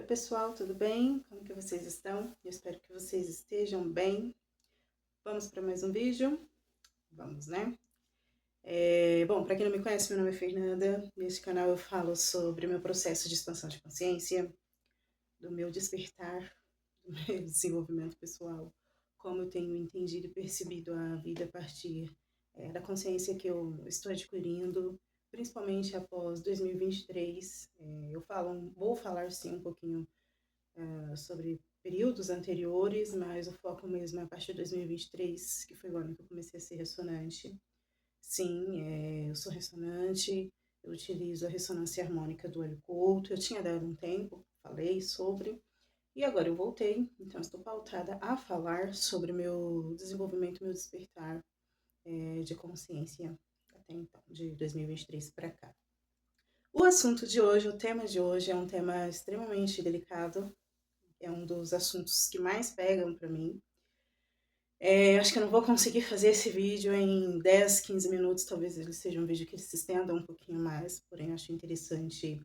pessoal, tudo bem? Como que vocês estão? Eu espero que vocês estejam bem. Vamos para mais um vídeo? Vamos, né? Bom, para quem não me conhece, meu nome é Fernanda. Neste canal eu falo sobre o meu processo de expansão de consciência, do meu despertar, do meu desenvolvimento pessoal, como eu tenho entendido e percebido a vida a partir da consciência que eu estou adquirindo, principalmente após 2023. Vou falar sim um pouquinho sobre períodos anteriores, mas o foco mesmo é a partir de 2023, que foi o ano que eu comecei a ser ressonante. Sim, eu sou ressonante, eu utilizo a ressonância harmônica do olho culto. Eu tinha dado um tempo, falei sobre, e agora eu voltei, então estou pautada a falar sobre meu desenvolvimento, meu despertar de consciência até então, de 2023 para cá. O assunto de hoje, o tema de hoje é um tema extremamente delicado, é um dos assuntos que mais pegam para mim. Acho que eu não vou conseguir fazer esse vídeo em 10, 15 minutos, talvez ele seja um vídeo que se estenda um pouquinho mais, porém acho interessante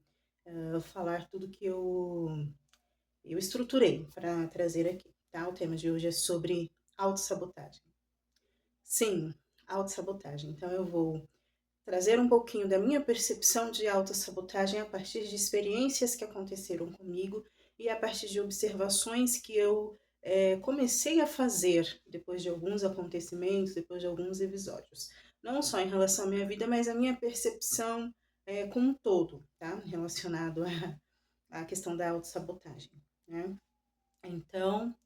falar tudo que eu estruturei para trazer aqui, tá? O tema de hoje é sobre autossabotagem. Sim, autossabotagem. Então eu vou trazer um pouquinho da minha percepção de autossabotagem a partir de experiências que aconteceram comigo e a partir de observações que eu comecei a fazer depois de alguns acontecimentos, depois de alguns episódios. Não só em relação à minha vida, mas a minha percepção como um todo, tá? Relacionado à questão da autossabotagem, né? Então,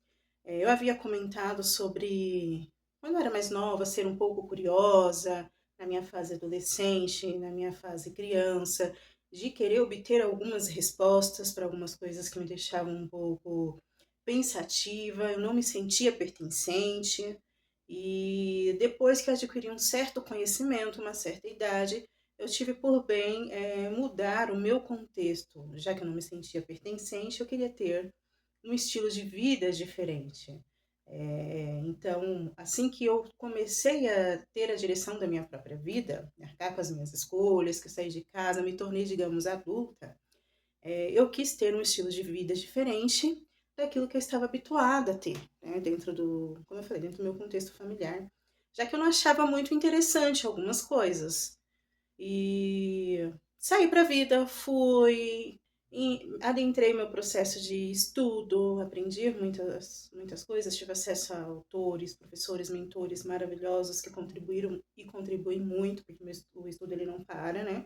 eu havia comentado sobre, quando eu era mais nova, ser um pouco curiosa, na minha fase adolescente, na minha fase criança, de querer obter algumas respostas para algumas coisas que me deixavam um pouco pensativa, eu não me sentia pertencente. E depois que adquiri um certo conhecimento, uma certa idade, eu tive por bem mudar o meu contexto. Já que eu não me sentia pertencente, eu queria ter um estilo de vida diferente. Então, assim que eu comecei a ter a direção da minha própria vida, arcar com as minhas escolhas, que eu saí de casa, me tornei, digamos, adulta, eu quis ter um estilo de vida diferente daquilo que eu estava habituada a ter, né, dentro do, como eu falei, dentro do meu contexto familiar, já que eu não achava muito interessante algumas coisas. E saí para a vida, fui, adentrei meu processo de estudo, aprendi muitas coisas, tive acesso a autores, professores, mentores maravilhosos que contribuíram e contribuem muito, porque o estudo ele não para, né?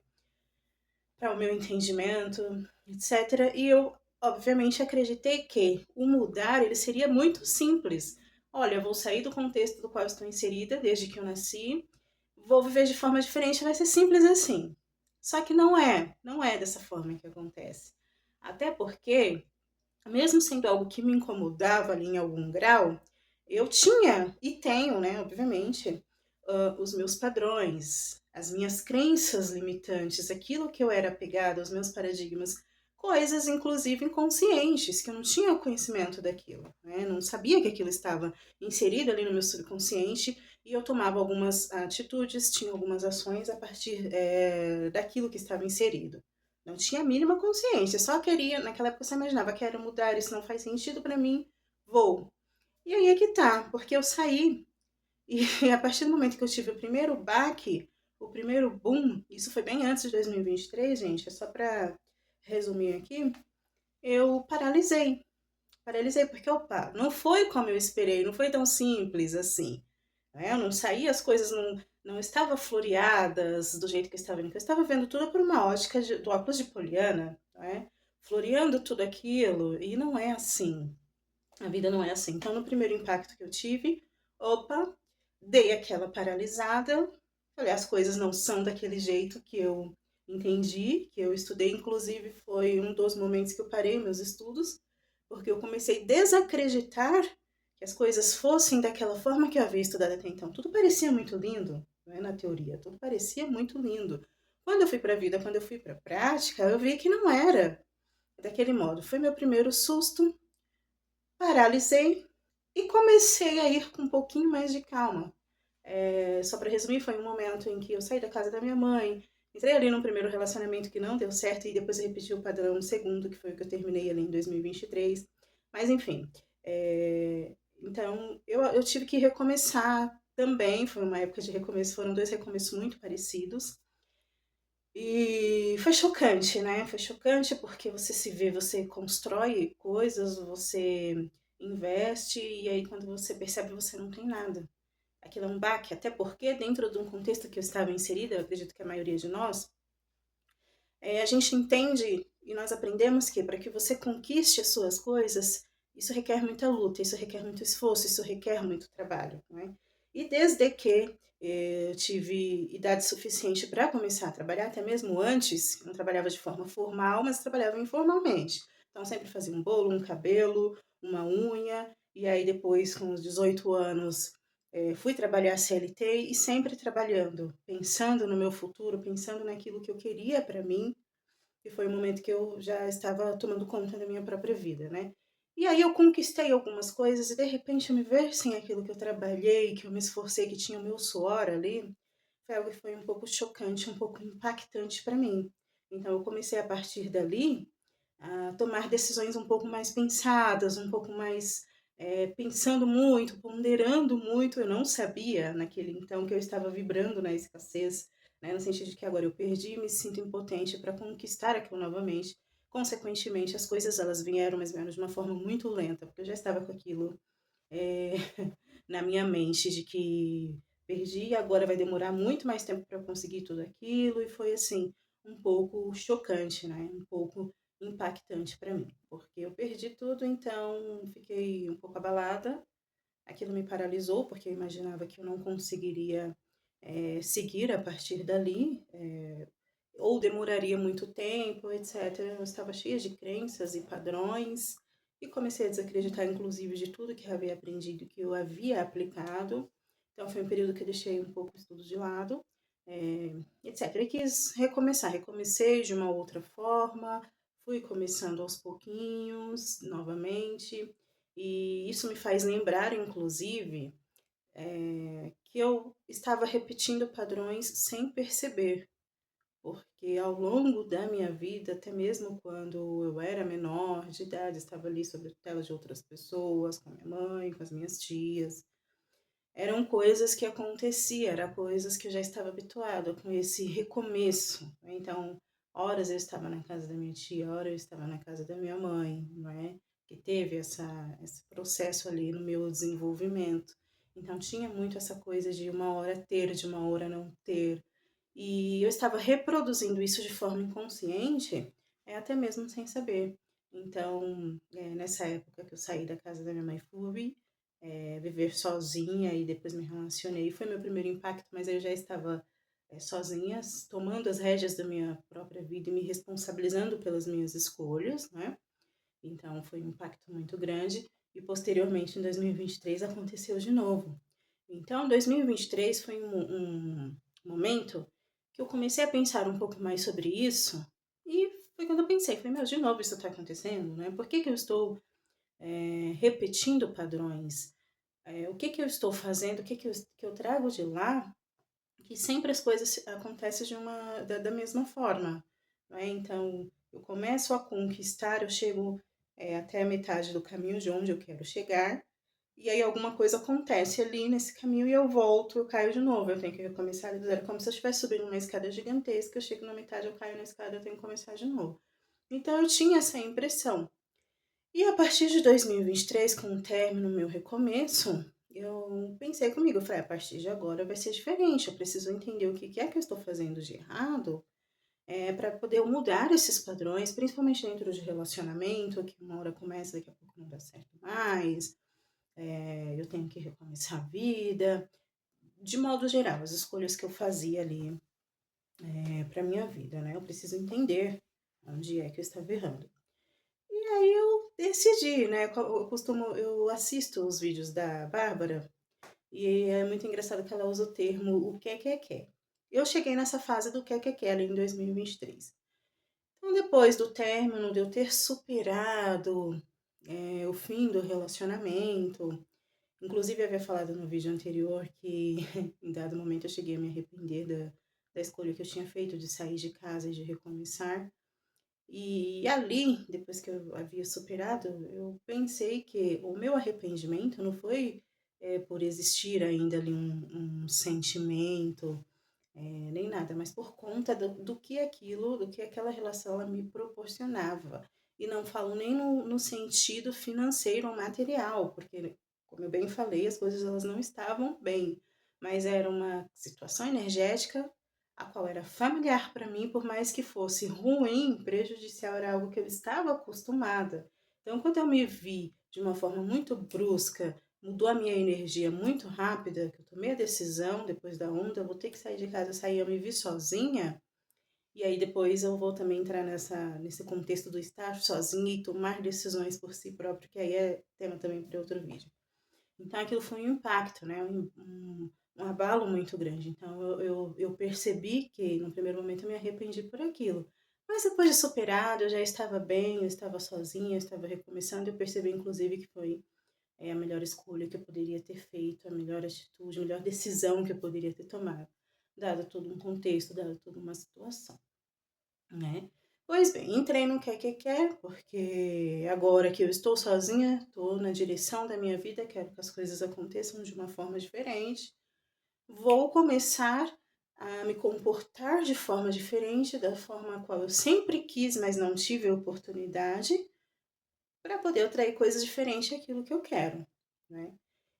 Para o meu entendimento, etc. E eu, obviamente, acreditei que o mudar ele seria muito simples. Olha, eu vou sair do contexto do qual eu estou inserida desde que eu nasci, vou viver de forma diferente, vai ser simples assim. Só que não é dessa forma que acontece. Até porque, mesmo sendo algo que me incomodava ali em algum grau, eu tinha e tenho, né, obviamente, os meus padrões, as minhas crenças limitantes, aquilo que eu era apegada, os meus paradigmas, coisas inclusive inconscientes, que eu não tinha conhecimento daquilo, né? Não sabia que aquilo estava inserido ali no meu subconsciente e eu tomava algumas atitudes, tinha algumas ações a partir daquilo que estava inserido. Não tinha a mínima consciência, só queria, naquela época você imaginava, quero mudar, isso não faz sentido para mim, vou. E aí é que tá, porque eu saí e a partir do momento que eu tive o primeiro baque, o primeiro boom, isso foi bem antes de 2023, gente, é só para resumir aqui, eu paralisei. Paralisei porque, opa, não foi como eu esperei, não foi tão simples assim. Né? Eu não saí, as coisas não estavam floreadas do jeito que eu estava vendo, eu estava vendo tudo por uma ótica do óculos de Poliana, né? Floreando tudo aquilo, e não é assim. A vida não é assim. Então, no primeiro impacto que eu tive, opa, dei aquela paralisada. Falei, as coisas não são daquele jeito que eu entendi, que eu estudei. Inclusive, foi um dos momentos que eu parei meus estudos, porque eu comecei a desacreditar que as coisas fossem daquela forma que eu havia estudado até então. Tudo parecia muito lindo, não é na teoria, tudo parecia muito lindo. Quando eu fui para a vida, quando eu fui para a prática, eu vi que não era daquele modo. Foi meu primeiro susto, paralisei e comecei a ir com um pouquinho mais de calma. Só para resumir, foi um momento em que eu saí da casa da minha mãe, Entrei ali num primeiro relacionamento que não deu certo e depois eu repeti o padrão no segundo, que foi o que eu terminei ali em 2023. Mas enfim, então eu tive que recomeçar também, foi uma época de recomeço, foram dois recomeços muito parecidos. E foi chocante, né? Foi chocante porque você se vê, você constrói coisas, você investe e aí quando você percebe você não tem nada. Aquilo é um baque, até porque dentro de um contexto que eu estava inserida, eu acredito que a maioria de nós, a gente entende e nós aprendemos que para que você conquiste as suas coisas, isso requer muita luta, isso requer muito esforço, isso requer muito trabalho, né? E desde que eu tive idade suficiente para começar a trabalhar, até mesmo antes, eu não trabalhava de forma formal, mas trabalhava informalmente. Então, sempre fazia um bolo, um cabelo, uma unha, e aí depois, com os 18 anos, fui trabalhar CLT e sempre trabalhando, pensando no meu futuro, pensando naquilo que eu queria para mim, que foi o momento que eu já estava tomando conta da minha própria vida, né? E aí eu conquistei algumas coisas e de repente eu me ver sem aquilo que eu trabalhei, que eu me esforcei, que tinha o meu suor ali, foi algo que foi um pouco chocante, um pouco impactante para mim. Então eu comecei a partir dali a tomar decisões um pouco mais pensadas, um pouco mais pensando muito, ponderando muito. Eu não sabia naquele então que eu estava vibrando na escassez, né, no sentido de que agora eu perdi e me sinto impotente para conquistar aquilo novamente. Consequentemente, as coisas elas vieram, mas vieram de uma forma muito lenta, porque eu já estava com aquilo é, na minha mente de que perdi e agora vai demorar muito mais tempo para eu conseguir tudo aquilo, e foi assim um pouco chocante, né? Um pouco impactante para mim, porque eu perdi tudo, então fiquei um pouco abalada. Aquilo me paralisou, porque eu imaginava que eu não conseguiria seguir a partir dali, ou demoraria muito tempo, etc. Eu estava cheia de crenças e padrões e comecei a desacreditar, inclusive, de tudo que eu havia aprendido, que eu havia aplicado. Então, foi um período que eu deixei um pouco o estudo de lado, etc. E quis recomeçar. Recomecei de uma outra forma, fui começando aos pouquinhos, novamente, e isso me faz lembrar, inclusive, que eu estava repetindo padrões sem perceber, porque ao longo da minha vida, até mesmo quando eu era menor de idade, estava ali sob a tutela de outras pessoas, com a minha mãe, com as minhas tias, eram coisas que aconteciam, eram coisas que eu já estava habituada com esse recomeço, né? Então, horas eu estava na casa da minha tia, horas eu estava na casa da minha mãe, não é? Que teve esse processo ali no meu desenvolvimento. Então, tinha muito essa coisa de uma hora ter, de uma hora não ter, e eu estava reproduzindo isso de forma inconsciente, até mesmo sem saber. Então, nessa época que eu saí da casa da minha mãe, fui viver sozinha e depois me relacionei. Foi meu primeiro impacto, mas eu já estava sozinha, tomando as rédeas da minha própria vida e me responsabilizando pelas minhas escolhas, né? Então, foi um impacto muito grande. E posteriormente, em 2023, aconteceu de novo. Então, 2023 foi um momento que eu comecei a pensar um pouco mais sobre isso, e foi quando eu pensei, falei, meu, de novo isso está acontecendo, né? Por que eu estou repetindo padrões? O que eu estou fazendo? O que eu trago de lá? Que sempre as coisas acontecem da mesma forma, né? Então, eu começo a conquistar, eu chego até a metade do caminho de onde eu quero chegar, e aí alguma coisa acontece ali nesse caminho e eu volto, eu caio de novo. Eu tenho que recomeçar do zero, como se eu estivesse subindo uma escada gigantesca, eu chego na metade, eu caio na escada, eu tenho que começar de novo. Então eu tinha essa impressão. E a partir de 2023, com o término, meu recomeço, eu pensei comigo, eu falei, a partir de agora vai ser diferente, eu preciso entender o que é que eu estou fazendo de errado, para poder mudar esses padrões, principalmente dentro de relacionamento, que uma hora começa, daqui a pouco não dá certo mais, eu tenho que recomeçar a vida, de modo geral, as escolhas que eu fazia ali para minha vida, né? Eu preciso entender onde é que eu estava errando. E aí eu decidi, né? Eu assisto os vídeos da Bárbara e é muito engraçado que ela usa o termo o que é que é. Eu cheguei nessa fase do que é ali em 2023. Então, depois do término, de eu ter superado o fim do relacionamento, inclusive, eu havia falado no vídeo anterior que em dado momento eu cheguei a me arrepender da escolha que eu tinha feito de sair de casa e de recomeçar. E ali, depois que eu havia superado, eu pensei que o meu arrependimento não foi por existir ainda ali um sentimento, nem nada, mas por conta do que aquilo, do que aquela relação ela me proporcionava. E não falo nem no sentido financeiro ou material, porque, como eu bem falei, as coisas elas não estavam bem, mas era uma situação energética a qual era familiar para mim, por mais que fosse ruim, prejudicial, era algo que eu estava acostumada. Então, quando eu me vi de uma forma muito brusca, mudou a minha energia muito rápida, que eu tomei a decisão, depois da onda, eu vou ter que sair de casa, sair, eu me vi sozinha, e aí depois eu vou também entrar nesse contexto do estar sozinha e tomar decisões por si próprio, que aí é tema também para outro vídeo. Então aquilo foi um impacto, né? Um abalo muito grande. Então eu percebi que no primeiro momento eu me arrependi por aquilo. Mas depois de superado, eu já estava bem, eu estava sozinha, eu estava recomeçando, eu percebi inclusive que foi a melhor escolha que eu poderia ter feito, a melhor atitude, a melhor decisão que eu poderia ter tomado, dado todo um contexto, dado toda uma situação, né? Pois bem, entrei no quer, porque agora que eu estou sozinha, estou na direção da minha vida, quero que as coisas aconteçam de uma forma diferente, vou começar a me comportar de forma diferente, da forma a qual eu sempre quis, mas não tive a oportunidade, para poder atrair coisas diferentes daquilo que eu quero, né?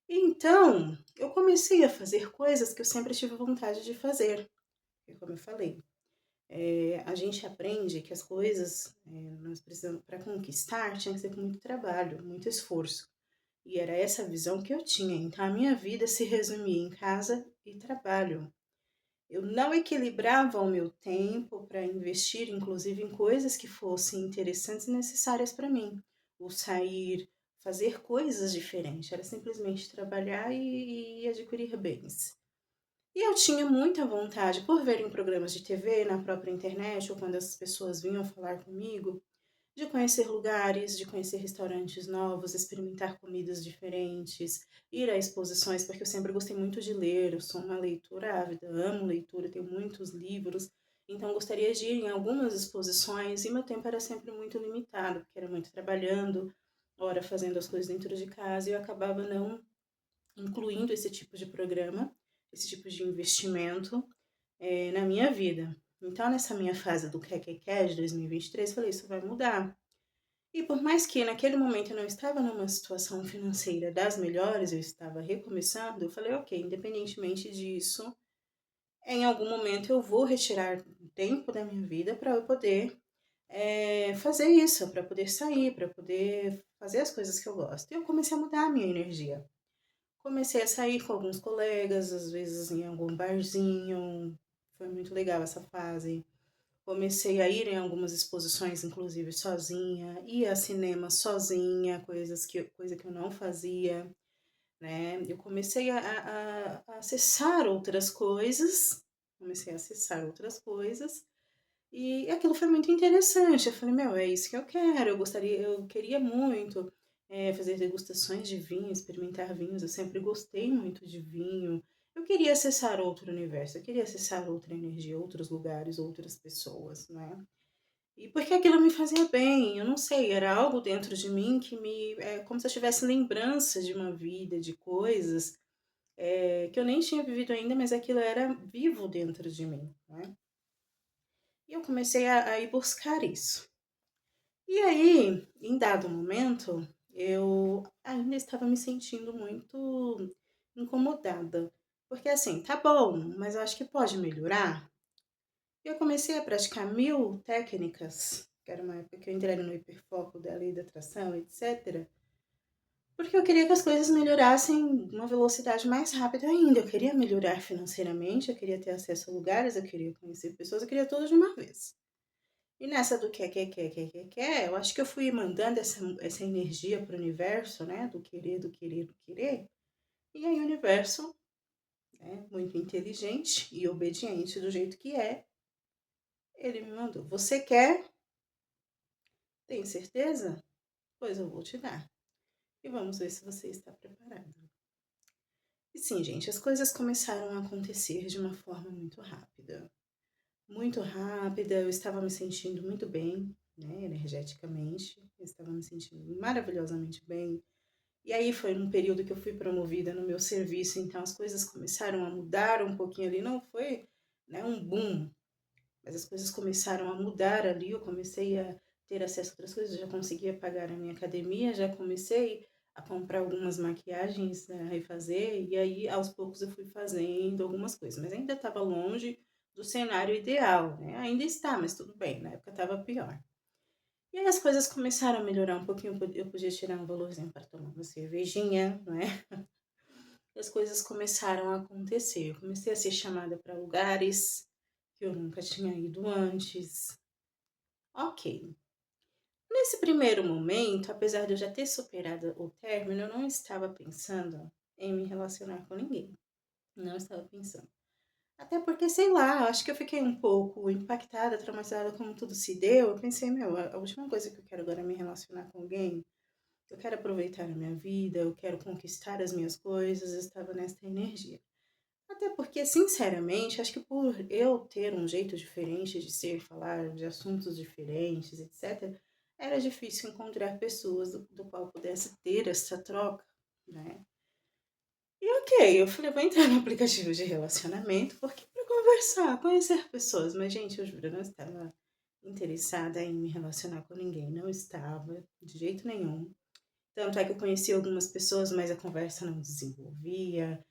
Então, eu comecei a fazer coisas que eu sempre tive vontade de fazer. E como eu falei, a gente aprende que as coisas, nós precisamos, para conquistar, tinha que ser com muito trabalho, muito esforço. E era essa a visão que eu tinha. Então, a minha vida se resumia em casa e trabalho. Eu não equilibrava o meu tempo para investir, inclusive, em coisas que fossem interessantes e necessárias para mim. O sair, fazer coisas diferentes. Era simplesmente trabalhar e adquirir bens. E eu tinha muita vontade, por ver em programas de TV, na própria internet, ou quando as pessoas vinham falar comigo, de conhecer lugares, de conhecer restaurantes novos, experimentar comidas diferentes, ir a exposições, porque eu sempre gostei muito de ler, eu sou uma leitora ávida, amo leitura, tenho muitos livros, então gostaria de ir em algumas exposições e meu tempo era sempre muito limitado, porque era muito trabalhando, ora fazendo as coisas dentro de casa e eu acabava não incluindo esse tipo de programa, esse tipo de investimento na minha vida. Então, nessa minha fase do quer de 2023, falei, isso vai mudar. E por mais que naquele momento eu não estava numa situação financeira das melhores, eu estava recomeçando, eu falei, ok, independentemente disso, em algum momento eu vou retirar tempo da minha vida para eu poder fazer isso, para poder sair, para poder fazer as coisas que eu gosto. E eu comecei a mudar a minha energia. Comecei a sair com alguns colegas, às vezes em algum barzinho. Foi muito legal essa fase. Comecei a ir em algumas exposições, inclusive sozinha, ir a cinema sozinha, coisa que eu não fazia, né? Eu comecei a acessar outras coisas, e aquilo foi muito interessante. Eu falei, meu, é isso que eu quero. Eu queria muito fazer degustações de vinho, experimentar vinhos. Eu sempre gostei muito de vinho. Eu queria acessar outro universo, eu queria acessar outra energia, outros lugares, outras pessoas, né? E porque aquilo me fazia bem, eu não sei, era algo dentro de mim que como se eu tivesse lembrança de uma vida, de coisas que eu nem tinha vivido ainda, mas aquilo era vivo dentro de mim, né? E eu comecei a ir buscar isso. E aí, em dado momento, eu ainda estava me sentindo muito incomodada. Porque assim, tá bom, mas eu acho que pode melhorar. E eu comecei a praticar 1000 técnicas, que era uma época que eu entrei no hiperfoco da lei da atração, etc. Porque eu queria que as coisas melhorassem uma velocidade mais rápida ainda. Eu queria melhorar financeiramente, eu queria ter acesso a lugares, eu queria conhecer pessoas, eu queria tudo de uma vez. E nessa do quer, eu acho que eu fui mandando essa energia para o universo, né? Do querer, do querer, do querer. E aí o universo, né, muito inteligente e obediente do jeito que é, ele me mandou. Você quer? Tem certeza? Pois eu vou te dar. E vamos ver se você está preparado. E sim, gente, as coisas começaram a acontecer de uma forma muito rápida. muito rápida, eu estava me sentindo muito bem, né, energeticamente, eu estava me sentindo maravilhosamente bem. E aí foi um período que eu fui promovida no meu serviço, então as coisas começaram a mudar um pouquinho ali, não foi, né, um boom, mas as coisas começaram a mudar ali, eu comecei a ter acesso a outras coisas, já conseguia pagar a minha academia, já comecei a comprar algumas maquiagens, né, a refazer, e aí aos poucos eu fui fazendo algumas coisas, mas ainda estava longe do cenário ideal, né? Ainda está, mas tudo bem, na época estava pior. E aí as coisas começaram a melhorar um pouquinho, eu podia tirar um valorzinho para tomar uma cervejinha, não é? E as coisas começaram a acontecer. Eu comecei a ser chamada para lugares que eu nunca tinha ido antes. Ok. Nesse primeiro momento, apesar de eu já ter superado o término, eu não estava pensando em me relacionar com ninguém. Não estava pensando. Até porque, sei lá, acho que eu fiquei um pouco impactada, traumatizada como tudo se deu. Eu pensei, meu, a última coisa que eu quero agora é me relacionar com alguém. Eu quero aproveitar a minha vida, eu quero conquistar as minhas coisas. Eu estava nessa energia. Até porque, sinceramente, acho que por eu ter um jeito diferente de ser, falar de assuntos diferentes, etc., era difícil encontrar pessoas do qual pudesse ter essa troca, né? E ok, eu falei, vou entrar no aplicativo de relacionamento, porque para conversar, conhecer pessoas. Mas, gente, eu juro, eu não estava interessada em me relacionar com ninguém, não estava, de jeito nenhum. Tanto é que eu conheci algumas pessoas, mas a conversa não desenvolvia.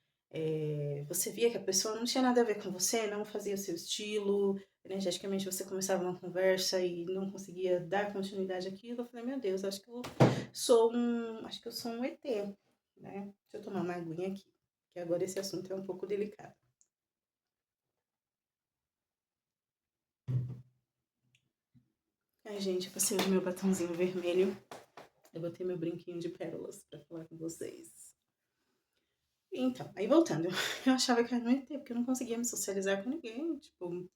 Você via que a pessoa não tinha nada a ver com você, não fazia o seu estilo. Energeticamente você começava uma conversa e não conseguia dar continuidade àquilo. Eu falei, meu Deus, acho que eu sou um ET, né? Deixa eu tomar uma aguinha aqui, que agora esse assunto é um pouco delicado. Ai, gente, eu passei o meu batonzinho vermelho. Eu botei meu brinquinho de pérolas pra falar com vocês. Então, aí voltando, eu achava que era um ET, porque eu não conseguia me socializar com ninguém. Tipo,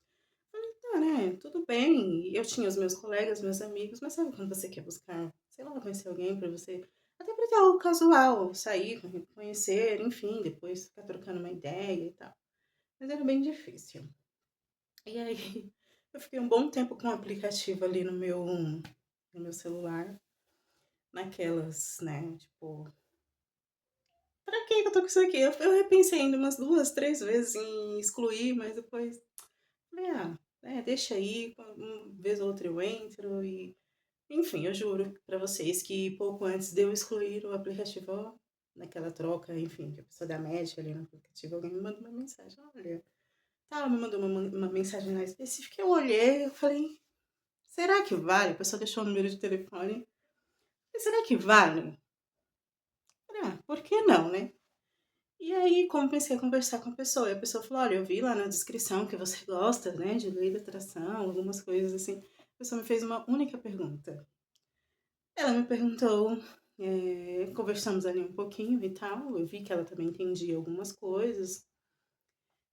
tá, né? Tudo bem. Eu tinha os meus colegas, meus amigos, mas sabe quando você quer buscar, sei lá, conhecer alguém pra você. Até pra ter algo casual, sair, conhecer, enfim, depois ficar trocando uma ideia e tal. Mas era bem difícil. E aí, eu fiquei um bom tempo com o aplicativo ali no meu celular, naquelas, né? Tipo, pra que eu tô com isso aqui? Eu repensei ainda umas duas, três vezes em excluir, mas depois falei, deixa aí, uma vez ou outra eu entro e. Enfim, eu juro pra vocês que pouco antes de eu excluir o aplicativo, naquela troca, enfim, que a pessoa dá match ali no aplicativo, alguém me mandou uma mensagem, olha. Tá, ela me mandou uma mensagem lá específica, eu olhei, eu falei, será que vale? A pessoa deixou o número de telefone. Será que vale? Por que não, né? E aí comecei a conversar com a pessoa. E a pessoa falou, olha, eu vi lá na descrição que você gosta, né, de lei da atração, algumas coisas assim. A pessoa me fez uma única pergunta. Ela me perguntou, conversamos ali um pouquinho e tal. Eu vi que ela também entendia algumas coisas.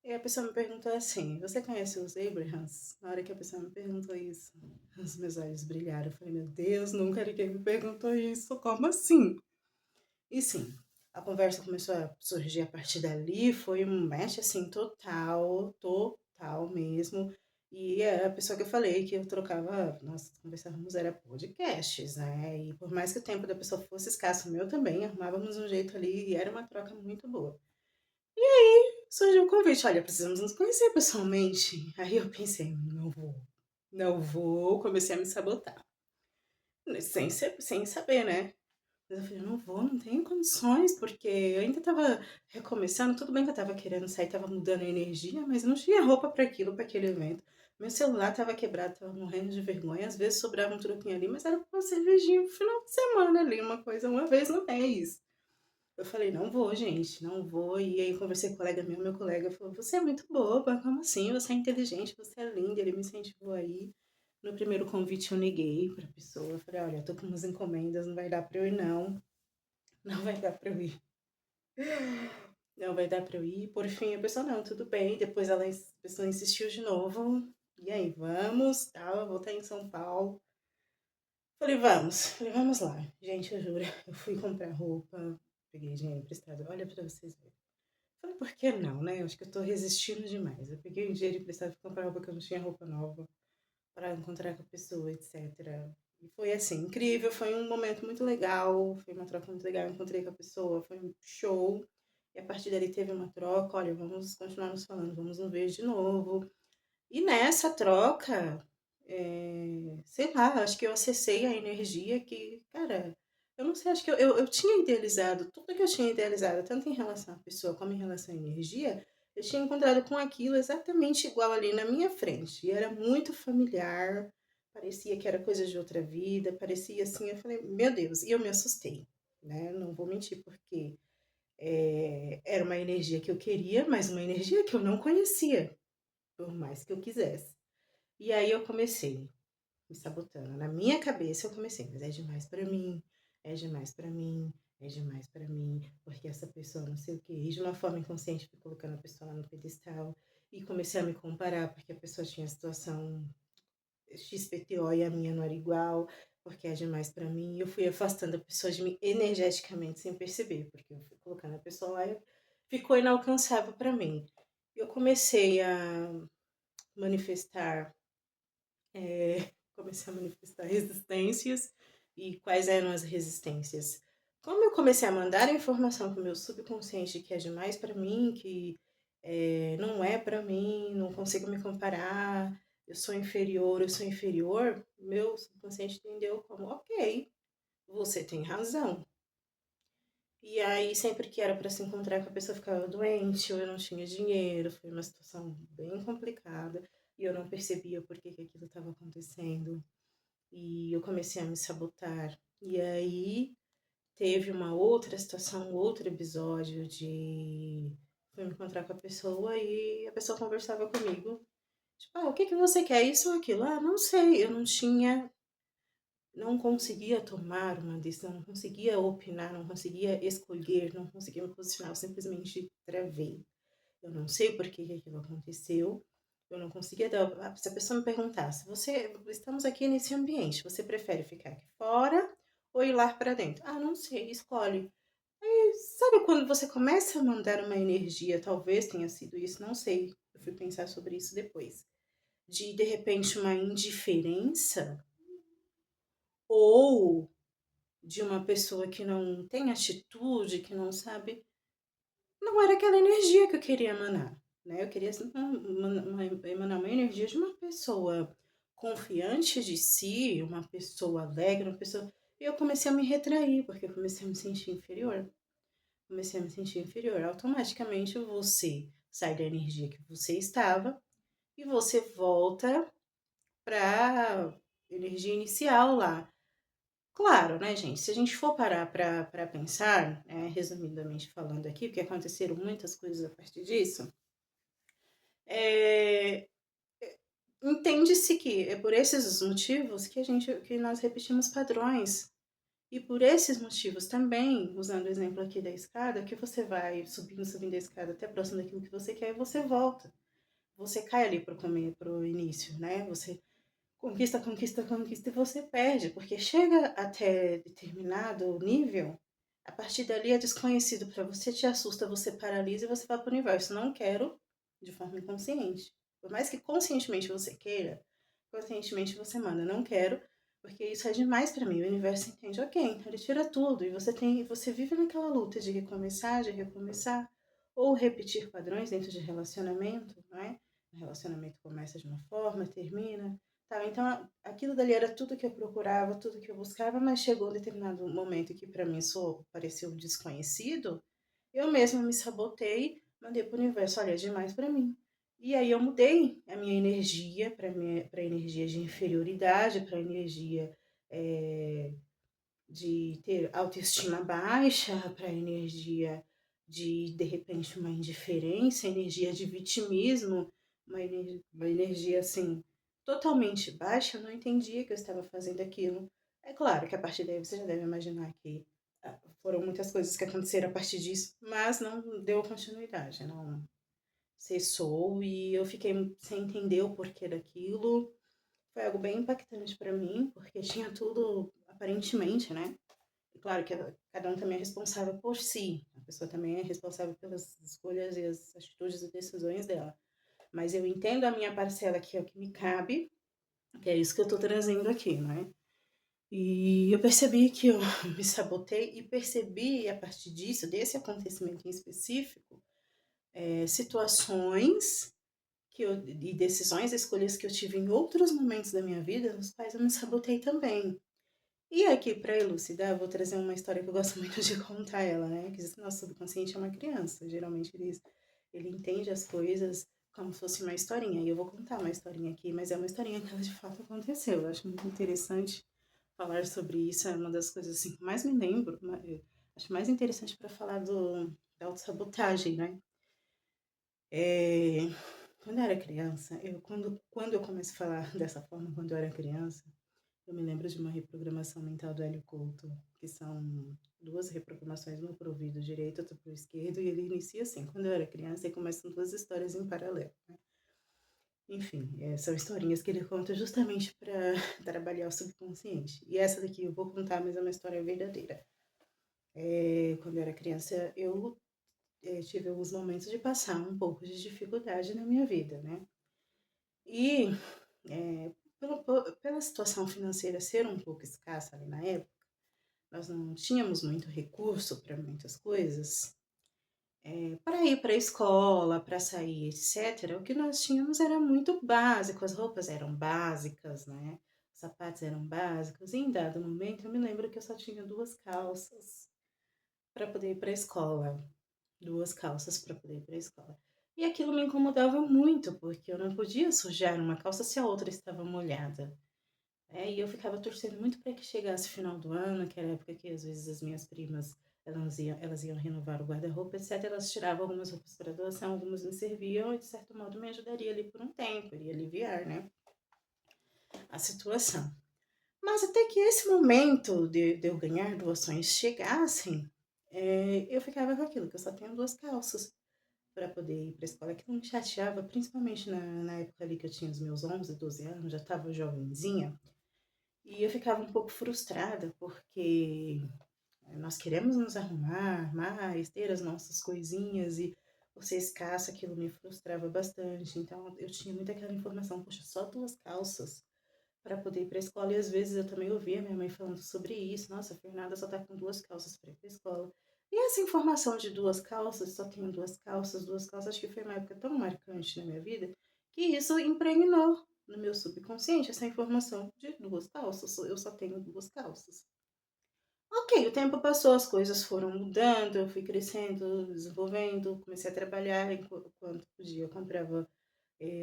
E a pessoa me perguntou assim, você conhece os Abrahams? Na hora que a pessoa me perguntou isso, os meus olhos brilharam. Eu falei, meu Deus, nunca ninguém me perguntou isso. Como assim? E sim, a conversa começou a surgir a partir dali, foi um match assim total, total mesmo. E a pessoa que eu falei que eu trocava, nós conversávamos era podcasts, né? E por mais que o tempo da pessoa fosse escasso, o meu também, arrumávamos um jeito ali e era uma troca muito boa. Surgiu o convite, olha, precisamos nos conhecer pessoalmente. Aí eu pensei, não vou, não vou, comecei a me sabotar. Sem saber, né? Mas eu falei, não vou, não tenho condições, porque eu ainda tava recomeçando, tudo bem que eu tava querendo sair, tava mudando a energia, mas não tinha roupa para aquilo, para aquele evento. Meu celular tava quebrado, tava morrendo de vergonha, às vezes sobrava um troquinho ali, mas era pra uma cervejinha no final de semana ali, uma coisa, uma vez no mês. Eu falei, não vou, gente, não vou. E aí conversei com um colega meu colega falou, você é muito boba, como assim? Você é inteligente, você é linda. Ele me incentivou aí. No primeiro convite eu neguei pra pessoa. Eu falei, olha, eu tô com umas encomendas, não vai dar pra eu ir, não. Não vai dar pra eu ir. Não vai dar pra eu ir. Por fim, a pessoa, não, tudo bem. Depois a pessoa insistiu de novo. E aí, vamos, tal, eu vou estar em São Paulo. Falei, vamos lá. Gente, eu juro, eu fui comprar roupa, peguei dinheiro emprestado. Olha pra vocês verem. Falei, por que não, né? Acho que eu tô resistindo demais. Eu peguei um dinheiro emprestado pra comprar roupa que eu não tinha roupa nova, para encontrar com a pessoa, etc. E foi assim, incrível, foi um momento muito legal, foi uma troca muito legal, eu encontrei com a pessoa, foi um show. E a partir dali teve uma troca, olha, vamos continuar nos falando, vamos nos ver de novo. E nessa troca, sei lá, acho que eu acessei a energia que, cara, eu não sei, acho que eu tinha idealizado, tudo que eu tinha idealizado, tanto em relação à pessoa como em relação à energia, eu tinha encontrado com aquilo exatamente igual ali na minha frente. E era muito familiar, parecia que era coisa de outra vida, parecia assim, eu falei, meu Deus, e eu me assustei, né? Não vou mentir, porque era uma energia que eu queria, mas uma energia que eu não conhecia, por mais que eu quisesse. E aí eu comecei me sabotando. Na minha cabeça eu comecei, mas é demais pra mim, é demais pra mim, é demais pra mim, porque essa pessoa não sei o quê. E de uma forma inconsciente fui colocando a pessoa lá no pedestal e comecei a me comparar, porque a pessoa tinha situação XPTO e a minha não era igual, porque é demais pra mim. E eu fui afastando a pessoa de mim energeticamente sem perceber, porque eu fui colocando a pessoa lá e ficou inalcançável pra mim. Eu comecei a manifestar comecei a manifestar resistências. E quais eram as resistências? Como eu comecei a mandar a informação para o meu subconsciente que é demais para mim, que não é para mim, não consigo me comparar, eu sou inferior, meu subconsciente entendeu como, ok, você tem razão. E aí, sempre que era para se encontrar com a pessoa, ficava doente, ou eu não tinha dinheiro, foi uma situação bem complicada, e eu não percebia por que aquilo estava acontecendo. E eu comecei a me sabotar. E aí teve uma outra situação, um outro episódio de fui me encontrar com a pessoa e a pessoa conversava comigo. Tipo, o que que você quer? Isso ou aquilo? Ah, não sei. Eu não tinha, não conseguia tomar uma decisão, não conseguia opinar, não conseguia escolher, não conseguia me posicionar. Eu simplesmente travei. Eu não sei por que aquilo aconteceu. Eu não conseguia dar. Se a pessoa me perguntasse, você, estamos aqui nesse ambiente, você prefere ficar aqui fora ou ir lá para dentro? Ah, não sei, escolhe. E sabe quando você começa a mandar uma energia, talvez tenha sido isso, não sei. Eu fui pensar sobre isso depois. De repente, uma indiferença ou de uma pessoa que não tem atitude, que não sabe. Não era aquela energia que eu queria emanar, né, eu queria assim emanar uma energia de uma pessoa confiante de si, uma pessoa alegre, uma pessoa e eu comecei a me retrair, porque eu comecei a me sentir inferior. Comecei a me sentir inferior. Automaticamente você sai da energia que você estava e você volta pra energia inicial lá. Claro, né, gente, se a gente for parar para pensar, resumidamente falando aqui, porque aconteceram muitas coisas a partir disso, eh, entende-se que é por esses motivos que nós repetimos padrões. E por esses motivos também, usando o exemplo aqui da escada, que você vai subindo, subindo a escada até próximo daquilo que você quer e você volta. Você cai ali para o início, né? Você conquista, conquista, conquista e você perde, porque chega até determinado nível, a partir dali é desconhecido para você, te assusta, você paralisa e você vai para o universo. Não quero, de forma inconsciente. Por mais que conscientemente você queira, conscientemente você manda, não quero, porque isso é demais para mim. O universo entende, ok, então ele tira tudo e você vive naquela luta de recomeçar, ou repetir padrões dentro de relacionamento, não é? O relacionamento começa de uma forma, termina, tá, então aquilo dali era tudo que eu procurava, tudo que eu buscava, mas chegou um determinado momento que para mim só pareceu desconhecido, eu mesma me sabotei, mandei para o universo, olha, é demais para mim. E aí eu mudei a minha energia para energia de inferioridade, para energia de ter autoestima baixa, para energia de repente, uma indiferença, energia de vitimismo, uma energia assim, totalmente baixa. Eu não entendia que eu estava fazendo aquilo. É claro que a partir daí você já deve imaginar que foram muitas coisas que aconteceram a partir disso, mas não deu continuidade, não cessou e eu fiquei sem entender o porquê daquilo. Foi algo bem impactante para mim, porque tinha tudo, aparentemente, né? claro que cada um também é responsável por si, a pessoa também é responsável pelas escolhas e as atitudes e decisões dela. Mas eu entendo a minha parcela, que é o que me cabe, que é isso que eu tô trazendo aqui, né? E eu percebi que eu me sabotei e percebi, a partir disso, desse acontecimento em específico, situações e decisões, escolhas que eu tive em outros momentos da minha vida, nos quais eu me sabotei também. E aqui, para elucidar, eu vou trazer uma história que eu gosto muito de contar ela, né? Que diz que nosso subconsciente é uma criança. Geralmente ele entende as coisas como se fosse uma historinha. E eu vou contar uma historinha aqui, mas é uma historinha que ela de fato aconteceu. Eu acho muito interessante falar sobre isso. É uma das coisas assim, que mais me lembro. Acho mais interessante para falar da autossabotagem, né? É, quando eu era criança, quando eu começo a falar dessa forma, quando eu era criança, eu me lembro de uma reprogramação mental do Hélio Couto, que são duas reprogramações, uma para o ouvido direito, outra para o esquerdo, e ele inicia assim, quando eu era criança, e começam duas histórias em paralelo, né? Enfim, são historinhas que ele conta justamente para trabalhar o subconsciente. E essa daqui eu vou contar, mas é uma história verdadeira. Quando eu era criança, eu tive alguns momentos de passar um pouco de dificuldade na minha vida, né? E pela situação financeira ser um pouco escassa ali na época, nós não tínhamos muito recurso para muitas coisas, para ir para a escola, para sair, etc. O que nós tínhamos era muito básico, as roupas eram básicas, né? Os sapatos eram básicos. E em dado momento, eu me lembro que eu só tinha duas calças para poder ir para a escola. Duas calças para poder ir para a escola. E aquilo me incomodava muito, porque eu não podia sujar uma calça se a outra estava molhada. E eu ficava torcendo muito para que chegasse o final do ano, que era a época que às vezes as minhas primas elas iam renovar o guarda-roupa, etc. Elas tiravam algumas roupas para doação, algumas me serviam e de certo modo me ajudaria ali por um tempo, iria aliviar, né, a situação. Mas até que esse momento de eu ganhar doações chegassem, eu ficava com aquilo, que eu só tenho duas calças para poder ir para a escola, que não me chateava, principalmente na época ali que eu tinha os meus 11, 12 anos, já estava jovenzinha. E eu ficava um pouco frustrada, porque nós queremos nos arrumar mais, ter as nossas coisinhas e você escassa, aquilo me frustrava bastante. Então eu tinha muito aquela informação, poxa, só duas calças para poder ir para a escola. E às vezes eu também ouvia minha mãe falando sobre isso. Nossa, a Fernanda só tá com duas calças para ir para a escola. E essa informação de duas calças, só tenho duas calças, acho que foi uma época tão marcante na minha vida que isso impregnou no meu subconsciente essa informação de duas calças. Eu só tenho duas calças. Ok, o tempo passou, as coisas foram mudando, eu fui crescendo, desenvolvendo, comecei a trabalhar enquanto podia, eu comprava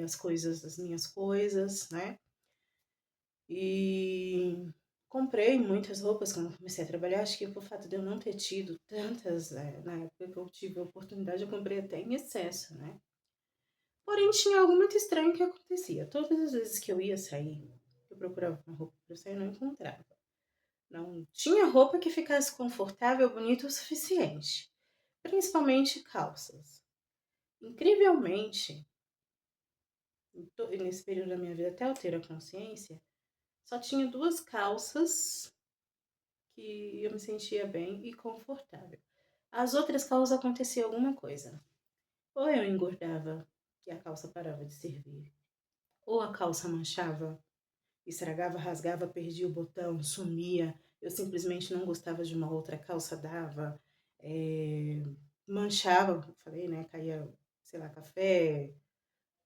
as coisas, as minhas coisas, né? E comprei muitas roupas quando comecei a trabalhar. Acho que pelo fato de eu não ter tido tantas, na época que eu tive a oportunidade, eu comprei até em excesso, né? Porém, tinha algo muito estranho que acontecia. Todas as vezes que eu ia sair, eu procurava uma roupa para sair, eu não encontrava. Não tinha roupa que ficasse confortável, bonita o suficiente. Principalmente calças. Incrivelmente, nesse período da minha vida, até eu ter a consciência, só tinha duas calças que eu me sentia bem e confortável. As outras calças acontecia alguma coisa. Ou eu engordava e a calça parava de servir, ou a calça manchava, estragava, rasgava, perdia o botão, sumia. Eu simplesmente não gostava de uma outra calça, dava, manchava, falei, né? Caía, sei lá, café,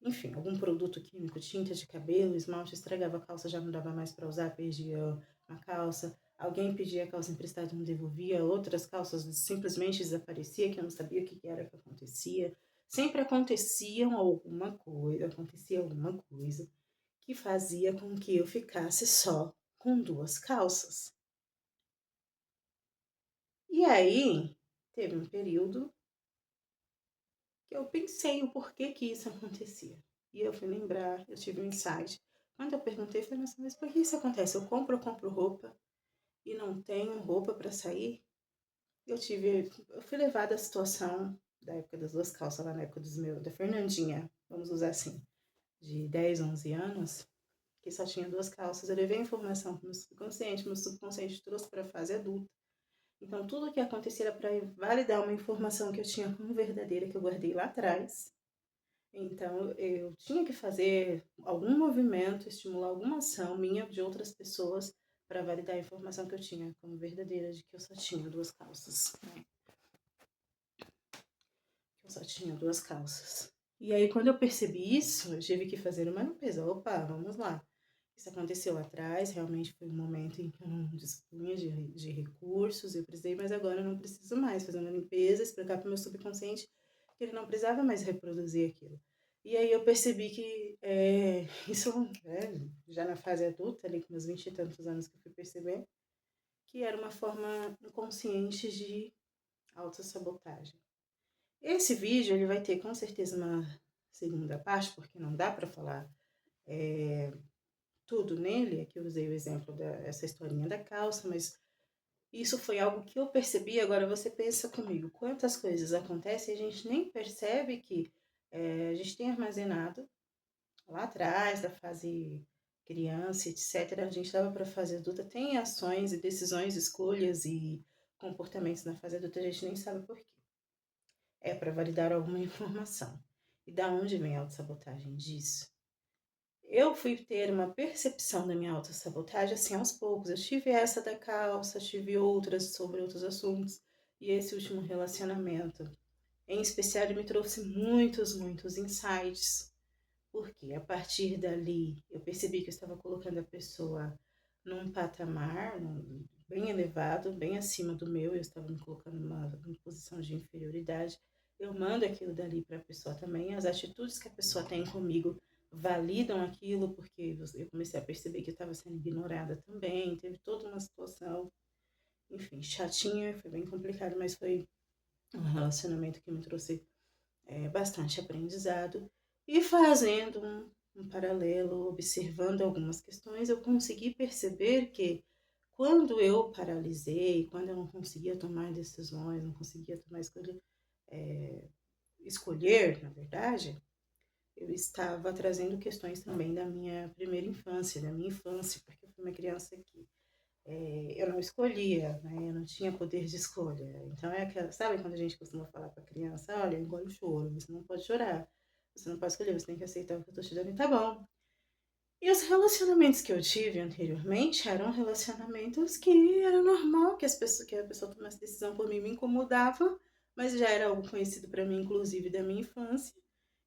enfim, algum produto químico, tinta de cabelo, esmalte, estragava a calça, já não dava mais para usar, perdia a calça. Alguém pedia a calça emprestada, não devolvia. Outras calças simplesmente desaparecia, que eu não sabia o que era que acontecia. Sempre acontecia alguma coisa que fazia com que eu ficasse só com duas calças. E aí, teve um período que eu pensei o porquê que isso acontecia. E eu fui lembrar, eu tive um insight. Quando eu perguntei, eu falei, nossa, mas por que isso acontece? Eu compro roupa e não tenho roupa para sair. Eu fui levada à situação da época das duas calças, lá na época da Fernandinha, vamos usar assim, de 10, 11 anos, que só tinha duas calças. Eu levei a informação para o meu subconsciente trouxe para a fase adulta. Então, tudo o que acontecia era para validar uma informação que eu tinha como verdadeira, que eu guardei lá atrás. Então, eu tinha que fazer algum movimento, estimular alguma ação minha de outras pessoas para validar a informação que eu tinha como verdadeira, de que eu só tinha 2 calças, né? Eu só tinha 2 calças. E aí, quando eu percebi isso, eu tive que fazer uma limpeza. Opa, vamos lá. Isso aconteceu lá atrás, realmente foi um momento em que eu não dispunha de recursos, eu precisei, mas agora eu não preciso mais fazer uma limpeza, explicar para o meu subconsciente que ele não precisava mais reproduzir aquilo. E aí eu percebi que isso já na fase adulta, ali com meus 20 e tantos anos que eu fui perceber, que era uma forma inconsciente de autossabotagem. Esse vídeo ele vai ter com certeza uma segunda parte, porque não dá para falar tudo nele. Aqui eu usei o exemplo dessa historinha da calça, mas isso foi algo que eu percebi. Agora você pensa comigo, quantas coisas acontecem e a gente nem percebe que a gente tem armazenado lá atrás, da fase criança, etc. A gente estava para a fase adulta, tem ações e decisões, escolhas e comportamentos na fase adulta, a gente nem sabe por quê. É para validar alguma informação. E da onde vem a autossabotagem disso? Eu fui ter uma percepção da minha autossabotagem assim aos poucos. Eu tive essa da calça, tive outras sobre outros assuntos. E esse último relacionamento, em especial, ele me trouxe muitos insights. Porque a partir dali eu percebi que eu estava colocando a pessoa num patamar bem elevado, bem acima do meu. Eu estava me colocando numa posição de inferioridade. Eu mando aquilo dali para a pessoa também. As atitudes que a pessoa tem comigo validam aquilo, porque eu comecei a perceber que eu estava sendo ignorada também. Teve toda uma situação, enfim, chatinha, foi bem complicado, mas foi um relacionamento que me trouxe bastante aprendizado. E fazendo um paralelo, observando algumas questões, eu consegui perceber que quando eu paralisei, quando eu não conseguia tomar decisões, não conseguia tomar escolher, na verdade, eu estava trazendo questões também da minha primeira infância, da minha infância, porque eu fui uma criança que eu não escolhia, né? Eu não tinha poder de escolha. Então é aquela, sabe quando a gente costuma falar para a criança, olha, engole o choro, você não pode chorar, você não pode escolher, você tem que aceitar o que eu estou te dando e tá bom. E os relacionamentos que eu tive anteriormente eram relacionamentos que era normal que a pessoa tomasse decisão por mim, me incomodava, mas já era algo conhecido para mim, inclusive da minha infância.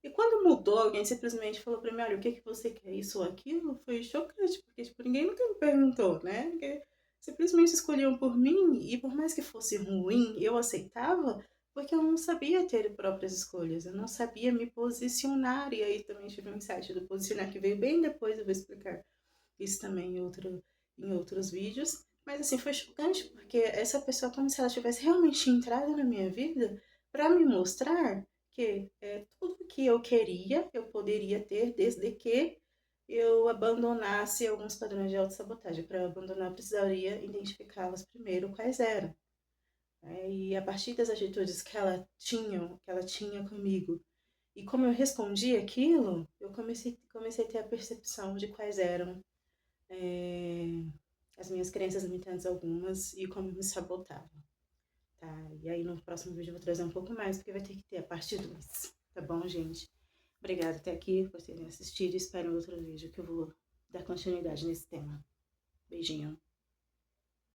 E quando mudou, alguém simplesmente falou para mim, olha, o que você quer, isso ou aquilo? Foi chocante, porque tipo, ninguém nunca me perguntou, né? Porque simplesmente escolhiam por mim, e por mais que fosse ruim, eu aceitava, porque eu não sabia ter próprias escolhas, eu não sabia me posicionar. E aí também tive um insight do posicionar que veio bem depois, eu vou explicar isso também em outros vídeos. Mas assim, foi chocante, porque essa pessoa, como se ela tivesse realmente entrado na minha vida para me mostrar que tudo que eu queria, eu poderia ter, desde que eu abandonasse alguns padrões de autossabotagem. Para abandonar, eu precisaria identificá-los primeiro, quais eram. E a partir das atitudes que ela tinha comigo, e como eu respondi aquilo, eu comecei a ter a percepção de quais eram as minhas crenças limitantes algumas e como me sabotava, tá? E aí no próximo vídeo eu vou trazer um pouco mais, porque vai ter que ter a parte 2, tá bom, gente? Obrigada até aqui por terem assistido e espero outro vídeo que eu vou dar continuidade nesse tema. Beijinho.